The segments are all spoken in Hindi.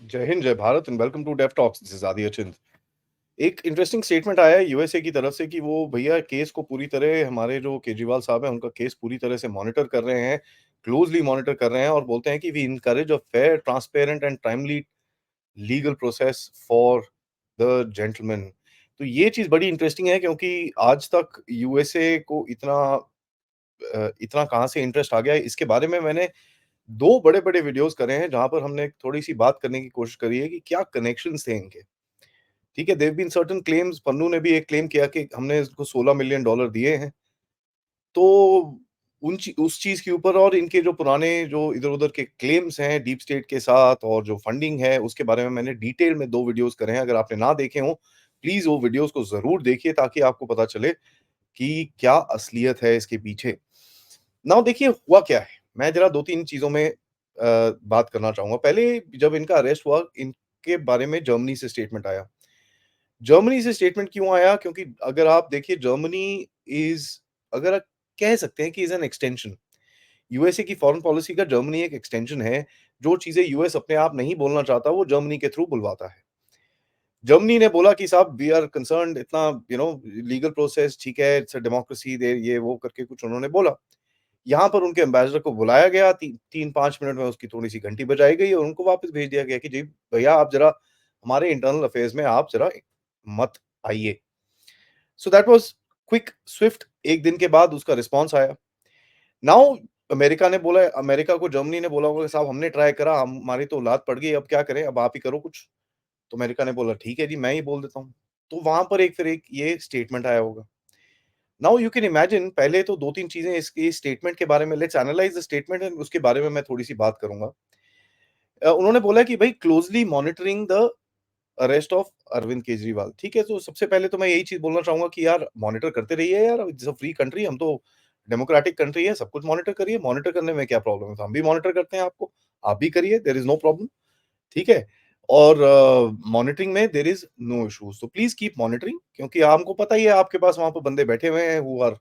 जय हिंद, जय Bharat and welcome to Def Talks. This is Aadi Achint. एक इंटरेस्टिंग स्टेटमेंट आया है यूएसए की तरफ से कि वो भैया केस को पूरी तरह हमारे जो केजरीवाल साहब हैं उनका केस पूरी तरह से मॉनिटर कर रहे हैं, क्लोजली मॉनिटर कर रहे हैं और बोलते हैं कि we encourage a fair, transparent and timely legal process for the gentleman. तो ये चीज़ बड़ी इंटरेस्टिंग है क्योंकि आज तक यूएसए को इतना कहाँ से इंटरेस्ट आ गया है, इसके बारे में मैंने 2 बड़े-बड़े वीडियोज़ करे हैं, जहाँ पर हमने थोड़ी-सी बात करने की कोशिश करी है कि क्या कनेक्शंस थे इनके। ठीक है, there been certain claims, Pannun ने भी एक क्लेम किया कि हमने इसको $16 मिलियन दिए हैं। तो उस चीज़ के ऊपर और इनके जो पुराने जो इधर-उधर के क्लेम्स हैं डीप स्टेट के साथ और जो फंडिंग है, उसके बारे में मैंने डिटेल में 2 वीडियोज़ करे हैं। अगर आपने ना देखे हों, प्लीज़ वो वीडियोज़ को ज़रूर देखिए ताकि आपको पता चले कि क्या असलियत है इसके पीछे। नाउ देखिए हुआ क्या है, मैं ज़रा 2-3 चीज़ों में बात करना चाहूँगा। पहले जब इनका अरेस्ट हुआ, इनके बारे में जर्मनी से स्टेटमेंट आया। जर्मनी से स्टेटमेंट क्यों आया? क्योंकि अगर आप देखिए जर्मनी इज़ अगर आप कह सकते हैं कि इज़ एन एक्सटेंशन। यूएसए की फॉरेन पॉलिसी का जर्मनी एक एक्सटेंशन है। जो चीज़ें यूएस अपने आप नहीं बोलना चाहता, वो जर्मनी के थ्रू बुलवाता है। जर्मनी ने बोला कि साहब वी आर कंसर्न्ड, इतना लीगल प्रोसेस ठीक है, इट्स अ डेमोक्रेसी दे ये वो करके कुछ उन्होंने बोला। यहाँ पर उनके एम्बेसडर को बुलाया गया, 3-5 मिनट में उसकी थोड़ी-सी घंटी बजाई गई और उनको वापस भेज दिया गया कि जी भैया आप ज़रा हमारे इंटरनल अफेयर्स में आप ज़रा मत आइए। So that was quick, Swift. 1 दिन के बाद उसका रिस्पॉन्स आया। नाउ अमेरिका को जर्मनी ने बोला होगा कि साहब हमने ट्राई करा, हमारी तो औलाद पड़ गई, अब क्या करें? अब आप ही करो कुछ। तो अमेरिका ने बोला ठीक है जी, मैं ही बोल देता हूँ। तो वहाँ पर एक ये स्टेटमेंट आया होगा। नाउ यू कैन इमेजिन, पहले तो 2-3 चीज़ें इसकी स्टेटमेंट के बारे में, let's analyse the statement and उसके बारे में मैं थोड़ी-सी बात करूँगा। उन्होंने बोला कि भई closely monitoring the arrest of Arvind Kejriwal. ठीक है, तो सबसे पहले तो मैं यही चीज़ बोलना चाहूँगा कि यार मॉनिटर करते रहिए यार, इट्स अ फ्री कंट्री, हम तो डेमोक्रेटिक कंट्री है, सब कुछ मॉनिटर करिए, मॉनिटर करने में क्या प्रॉब्लम है? तो हम भी मॉनिटर करते हैं आपको, आप भी करिए, देयर इज़ नो प्रॉब्लम। ठीक है? और मॉनिटरिंग में देयर इज़ नो इश्यूज़, तो प्लीज़ कीप मॉनिटरिंग क्योंकि हमको पता ही है आपके पास वहाँ पे बंदे बैठे हुए हैं हू आर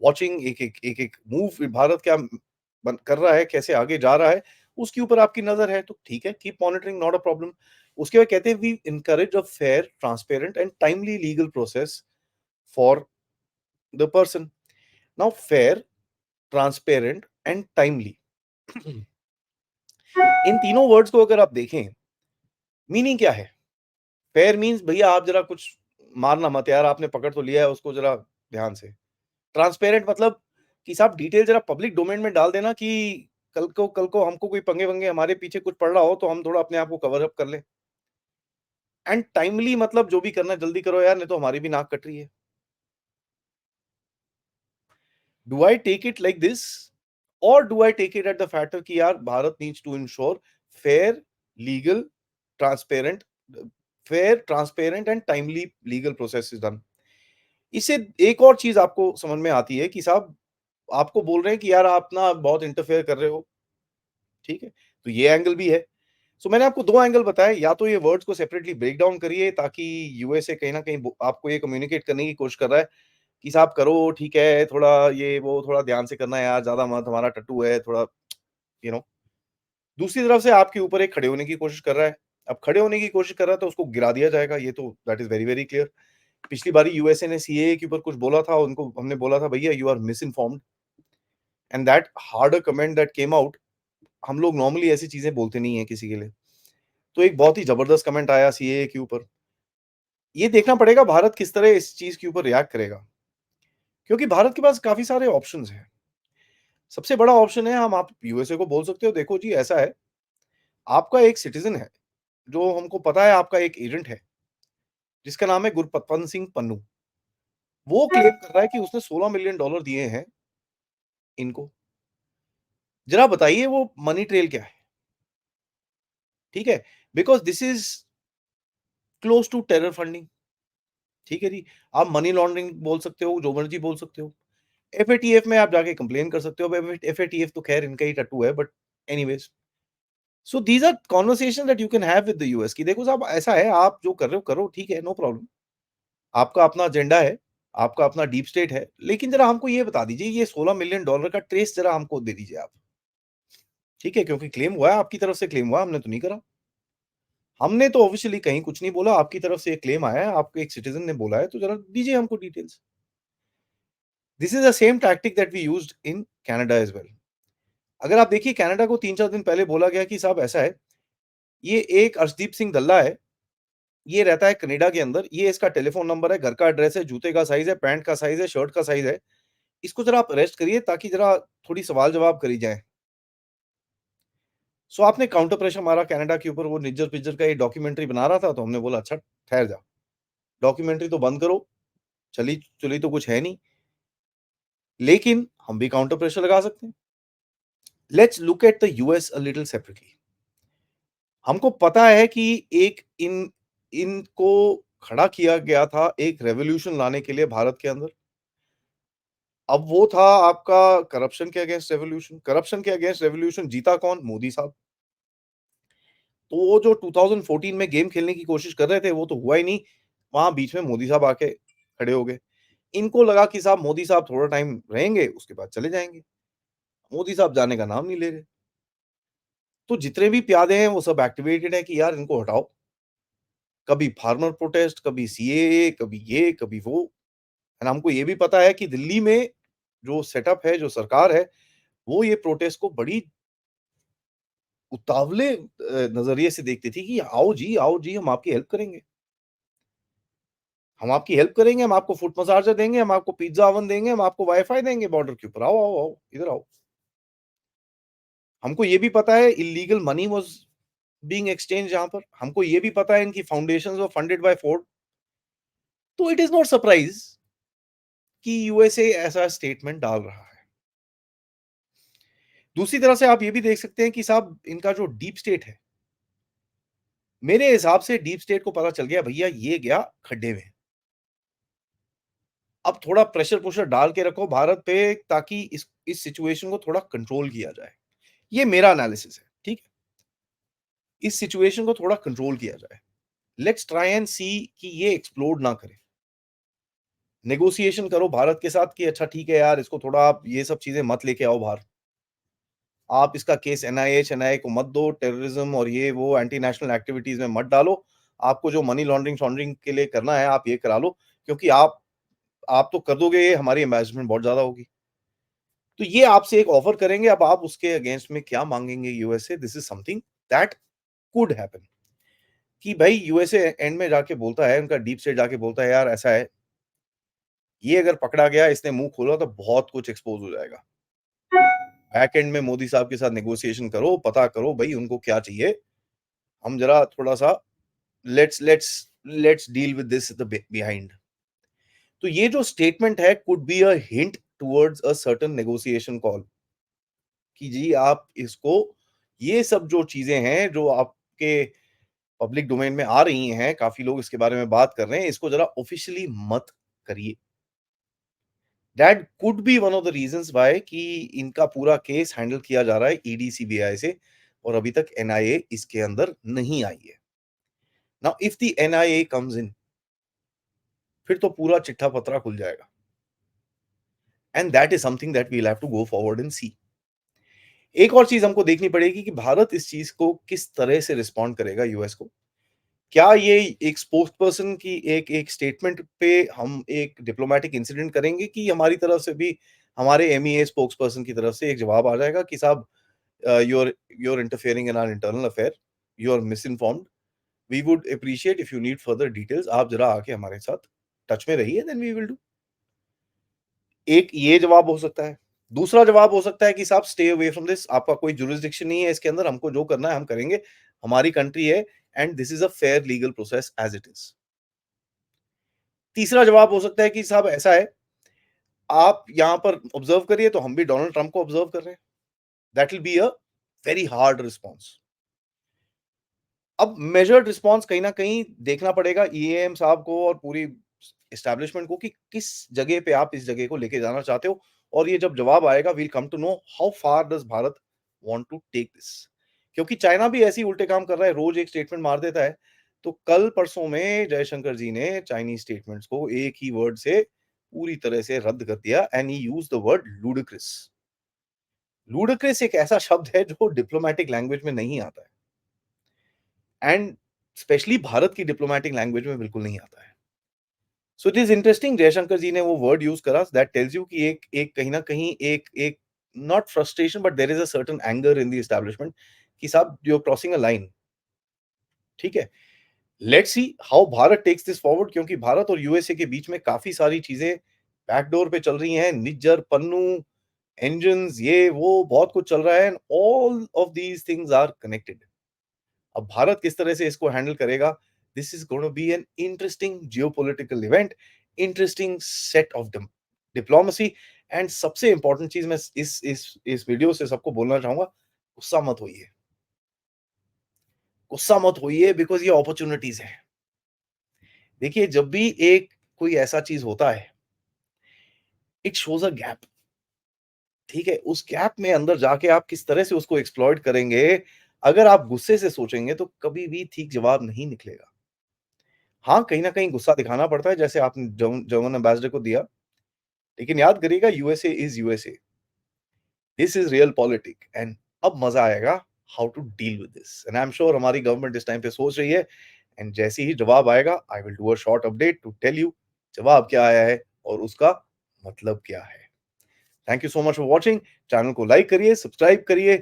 वाचिंग एक-एक मूव भारत क्या बन कर रहा है, कैसे आगे जा रहा है, उसके ऊपर आपकी नज़र है, तो ठीक है, keep monitoring, not a problem. उसके बाद कहते हैं we encourage a fair, transparent and timely legal process for the person. Now fair, transparent and timely इन तीनों वर्ड्स को अगर आप देखें, मीनिंग क्या है? फेयर मीन्स भैया आप ज़रा कुछ मारना मत यार, आपने पकड़ तो लिया है उसको ज़रा ध्यान से। ट्रांसपेरेंट मतलब कि साहब डिटेल ज़रा पब्लिक डोमेन में डाल देना कि कल को हमको कोई पंगे-वंगे हमारे पीछे कुछ पड़ रहा हो तो हम थोड़ा अपने आप को कवर अप कर लें। एंड टाइमली मतलब जो भी करना है जल्दी करो यार, नहीं तो हमारी भी नाक कट रही है। Do I take it like this और do I take it at the factor कि यार Bharat needs to ensure fair, legal, transparent transparent and timely legal process is done. इससे एक और चीज़ आपको समझ में आती है कि साहब आपको बोल रहे हैं कि यार आप ना बहुत इंटरफेयर कर रहे हो, ठीक है? तो ये एंगल भी है। सो मैंने आपको 2 एंगल बताए, या तो ये वर्ड्स को सेपरेटली ब्रेक डाउन करिए ताकि यूएसए कहीं न कहीं बो आपको ये कम्युनिकेट करने की कोशिश कर रहा है कि साहब करो, ठीक है, थोड़ा ये वो थोड़ा ध्यान से करना यार, ज़्यादा मत, हमारा टट्टू है थोड़ा यू नो दूसरी तरफ से आपके ऊपर एक खड़े होने की कोशिश कर रहा है। अब खड़े होने की कोशिश कर रहा है तो उसको गिरा दिया जाएगा, ये तो that is very, very clear. पिछली बारी यूएसए ने सीएए के ऊपर कुछ बोला था, उनको हमने बोला था भैया you are misinformed and that harder comment that came out. हम लोग नॉर्मली ऐसी चीज़ें बोलते नहीं हैं किसी के लिए। तो एक बहुत ही ज़बरदस्त कमेंट आया सीएए के ऊपर। ये देखना पड़ेगा भारत किस तरह इस चीज़ के ऊपर रिएक्ट करेगा। क्योंकि भारत के पास काफ़ी सारे ऑप्शंस हैं। सबसे बड़ा ऑप्शन है, हम आप यूएसए को बोल सकते हो देखो जी ऐसा है, आपका एक सिटिज़न है, जो हमको पता है आपका एक एजेंट है, जिसका नाम है गुरपतवंत सिंह पन्नू। वो क्लेम कर रहा है कि उसने $16 मिलियन दिए हैं इनको। ज़रा बताइए वो मनी ट्रेल क्या है? ठीक है? Because this is close to terror funding. ठीक है जी? आप मनी लॉन्ड्रिंग बोल सकते हो, जो मर्ज़ी बोल सकते हो। एफएटीएफ में आप जाके कंप्लेन कर सकते हो। अब एफएटीएफ तो ख़ैर इनका ही टट्टू है, but anyways. So these are conversation that you can have with the US कि देखो साहब ऐसा है, आप जो कर रहे हो करो, ठीक है, नो प्रॉब्लम। आपका अपना एजेंडा है, आपका अपना डीप स्टेट है, लेकिन ज़रा हमको ये बता दीजिए ये $16 मिलियन का ट्रेस ज़रा हमको दे दीजिए आप। ठीक है? क्योंकि क्लेम हुआ है, आपकी तरफ से क्लेम हुआ है, हमने तो नहीं करा। हमने तो ऑफिशियली कहीं कुछ नहीं बोला, आपकी तरफ से एक क्लेम आया है, आपके एक सिटिज़न ने बोला है, तो ज़रा दीजिए हमको details. This is the same tactic that we used in Canada as well. अगर आप देखिए कनाडा को 3-4 दिन पहले बोला गया कि साहब ऐसा है, ये एक अर्शदीप सिंह दल्ला है, ये रहता है कनाडा के अंदर, ये इसका टेलीफ़ोन नंबर है, घर का एड्रेस है, जूते का साइज़ है, पैंट का साइज़ है, शर्ट का साइज़ है। इसको ज़रा आप अरेस्ट करिए ताकि ज़रा थोड़ी सवाल-जवाब करी जाएँ। सो आपने काउंटर प्रेशर मारा कनाडा के ऊपर, वो निज्जर-पिज्जर का ये डॉक्यूमेंट्री बना रहा था, तो हमने बोला अच्छा ठहर जा, डॉक्यूमेंट्री तो बंद करो, चली-चुली तो कुछ है नहीं, लेकिन हम भी काउंटर प्रेशर लगा सकते हैं। Let's look at the US a little separately. हमको पता है कि एक इनको खड़ा किया गया था एक रेवोल्यूशन लाने के लिए भारत के अंदर। अब वो था आपका करप्शन के अगेंस्ट रेवोल्यूशन। करप्शन के अगेंस्ट रेवोल्यूशन जीता कौन? मोदी साहब। तो वो जो 2014 में गेम खेलने की कोशिश कर रहे थे, वो तो हुआ ही नहीं। वहाँ बीच में मोदी साहब आके खड़े हो गए। इनको लगा कि साहब मोदी साहब थोड़ा टाइम रहेंगे, उसके बाद चले जाएँगे। मोदी साहब जाने का नाम नहीं ले रहे। तो जितने भी प्यादे हैं, वो सब एक्टिवेटेड हैं कि यार इनको हटाओ। कभी फार्मर प्रोटेस्ट, कभी सीएए, कभी ये, कभी वो। एंड हमको ये भी पता है कि दिल्ली में जो सेटअप है, जो सरकार है, वो ये प्रोटेस्ट को बड़ी उतावले नज़रिए से देखती थी कि आओ जी, हम आपकी हेल्प करेंगे। हम आपकी हेल्प करेंगे, हम आपको फुट मसाजर देंगे, हम आपको पिज़्ज़ा ओवन देंगे, हम आपको वाई-फाई देंगे बॉर्डर के ऊपर। आओ, इधर आओ। हमको ये भी पता है illegal money was being exchanged यहाँ पर। हमको ये भी पता है इनकी foundations were funded by Ford. तो इट इज़ नॉट सरप्राइज़ कि यूएसए ऐसा स्टेटमेंट डाल रहा है। दूसरी तरफ से आप ये भी देख सकते हैं कि साहब इनका जो डीप स्टेट है, मेरे हिसाब से डीप स्टेट को पता चल गया भैया ये गया खड्डे में। अब थोड़ा प्रेशर-पुशर डाल के रखो भारत पे ताकि इस सिचुएशन को थोड़ा कंट्रोल किया जाए। ये मेरा एनालिसिस है, ठीक है? इस सिचुएशन को थोड़ा कंट्रोल किया जाए। लेट्स ट्राई एंड सी कि ये एक्सप्लोड ना करे। नेगोशिएशन करो भारत के साथ कि अच्छा ठीक है यार, इसको थोड़ा आप ये सब चीज़ें मत लेके आओ बाहर। आप इसका केस एनआईए को मत दो, टेररिज्म और ये वो एंटी नेशनल एक्टिविटीज़ में मत डालो। आपको जो मनी लॉन्ड्रिंग-शॉन्ड्रिंग के लिए करना है, आप ये करा लो, क्योंकि आप तो कर दोगे ये, हमारी एम्बैरेसमेंट बहुत ज़्यादा होगी। तो ये आपसे एक ऑफर करेंगे, अब आप उसके अगेंस्ट में क्या माँगेंगे यूएस से? This is something that could happen कि भाई यूएसए एंड में जाके बोलता है, उनका डीप स्टेट जाके बोलता है, यार ऐसा है, ये अगर पकड़ा गया, इसने मुँह खोला तो बहुत कुछ एक्सपोज़ हो जाएगा। बैक एंड में मोदी साहब के साथ नेगोशिएशन करो, पता करो भई उनको क्या चाहिए। हम ज़रा थोड़ा-सा let's let's let's deal with this the behind. तो ये जो स्टेटमेंट है could be a hint towards a certain negotiation call कि जी आप इसको ये सब जो चीज़ें हैं, जो आपके पब्लिक डोमेन में आ रही हैं, काफ़ी लोग इसके बारे में बात कर रहे हैं, इसको ज़रा ऑफ़िशियली मत करिए। That could be one of the reasons why कि इनका पूरा केस हैंडल किया जा रहा है ईडी, सीबीआई से और अभी तक एनआईए इसके अंदर नहीं आई है। Now if the NIA comes in, फिर तो पूरा चिट्ठा-पत्रा खुल जाएगा and that is something that we will have to go forward and see. एक और चीज़ हमको देखनी पड़ेगी कि भारत इस चीज़ को किस तरह से रिस्पॉन्ड करेगा यूएस को। क्या ये एक स्पोक्सपर्सन की एक एक स्टेटमेंट पे हम एक डिप्लोमैटिक इंसिडेंट करेंगे कि हमारी तरफ से भी हमारे एमईए स्पोक्सपर्सन की तरफ से एक जवाब आ जाएगा कि साहब you are interfering in our internal affair, you are misinformed, we would appreciate if you need further details, आप ज़रा आके हमारे साथ टच में रहिए, देन वी विल डू। एक ये जवाब हो सकता है। दूसरा जवाब हो सकता है कि साहब स्टे अवे फ्रॉम दिस, आपका कोई जुरिसडिक्शन नहीं है इसके अंदर, हमको जो करना है हम करेंगे, हमारी कंट्री है and this is a fair legal process as it is. तीसरा जवाब हो सकता है कि साहब ऐसा है, आप यहाँ पर ऑब्जर्व करिए तो हम भी डोनाल्ड ट्रंप को ऑब्जर्व कर रहे हैं। That will be a very hard response. अब मेजर्ड रिस्पॉन्स कहीं न कहीं देखना पड़ेगा ईएएम साहब को और पूरी एस्टेब्लिशमेंट को कि किस जगह पे आप इस जगह को लेके जाना चाहते हो और ये जब जवाब आएगा we will come to know how far does Bharat want to take this. क्योंकि चाइना भी ऐसे ही उल्टे काम कर रहा है, रोज़ एक स्टेटमेंट मार देता है। तो कल परसों में जयशंकर जी ने चाइनीज़ स्टेटमेंट्स को एक ही वर्ड से पूरी तरह से रद्द कर दिया and he used the word ludicrous. Ludicrous एक ऐसा शब्द है जो डिप्लोमैटिक लैंग्वेज में नहीं आता है एंड स्पेशली भारत की डिप्लोमैटिक लैंग्वेज में बिल्कुल नहीं आता है। So it is interesting, Jaishankar ji ने वो वर्ड यूज़ करा, दैट टेल्स यू कि एक एक कहीं न कहीं एक एक not frustration, but there is a certain anger in the establishment कि साहब you are crossing a line, ठीक है? Let's see how Bharat takes this forward, क्योंकि भारत और यूएसए के बीच में काफ़ी सारी चीज़ें बैकडोर पे चल रही हैं, निज्जर, पन्नू, इंजन्स, ये वो बहुत कुछ चल रहा है, and all of these things are connected. अब भारत किस तरह से इसको हैंडल करेगा, this is gonna be an interesting geopolitical event, interesting set of diplomacy. And सबसे इंपॉर्टेंट चीज मैं इस वीडियो से सबको बोलना चाहूंगा, गुस्सा मत होइए, गुस्सा मत होइए, बिकॉज ये अपॉर्चुनिटीज है। देखिए, जब भी एक कोई ऐसा चीज होता है, इट शोज अ गैप, ठीक है? उस गैप में अंदर जाके आप किस तरह से उसको एक्सप्लॉइट करेंगे, अगर आप गुस्से से सोचेंगे तो कभी भी ठीक जवाब नहीं निकलेगा। हाँ, कहीं न कहीं गुस्सा दिखाना पड़ता है, जैसे आपने जर्मन एम्बेसडर को दिया, लेकिन याद करिएगा, USA is USA, this is realpolitik, and अब मज़ा आएगा how to deal with this, and I am sure हमारी गवर्नमेंट इस टाइम पे सोच रही है, एंड जैसे ही जवाब आएगा, I will do a short update to tell you जवाब क्या आया है और उसका मतलब क्या है। Thank you so much for watching. Channel को लाइक करिए, सब्सक्राइब करिए,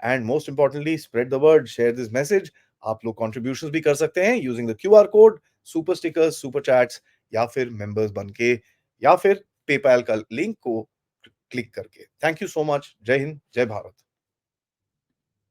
and most importantly spread the word, share this message. आप लोग कंट्रीब्यूशंस भी कर सकते हैं using the QR code, super stickers, super chats, या फिर मेंबर्स बन के, या फिर पेपैल का लिंक को क्लिक करके। Thank you so much. जय हिंद, जय भारत।